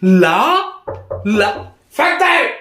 لا لا فتح.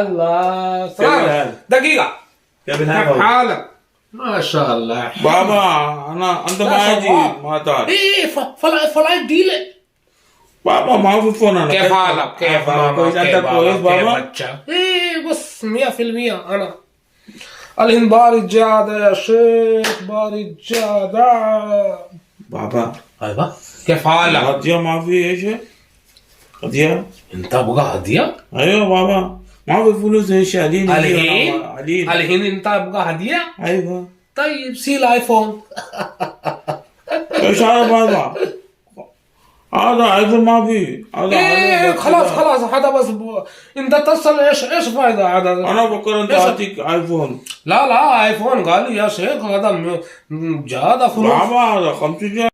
الله كيف الحال؟ دقيقة. كيف كيف الحال بابا؟ حالك؟ ما شاء الله. بابا انت لا ما اجي صباح. ما تعال ايه فلا ديلك. بابا ما في فون انا كيف حالك؟ كيف بابا كويس كيف انت كويس بابا؟ بچا؟ ايه بس 100% انا الحين بارد جادة يا شيخ، بارد جادة. بابا ايوه كيف حالك؟ قضية ما في ايش قضية؟ انت ابغى هدية؟ ايوه بابا ما في فلوس ايش علينا الحين انت ابغى هدية؟ ايوه طيب سيل ايفون. ايش هذا بابا؟ هذا ايفون ما في هذا ايه بس خلاص كده. هذا بس انت اتصل ايش فايدة هذا؟ انا بفكر انت إيش؟ اعطيك ايفون لا ايفون غالي يا شيخ، هذا جاد فلوس. بابا هذا 50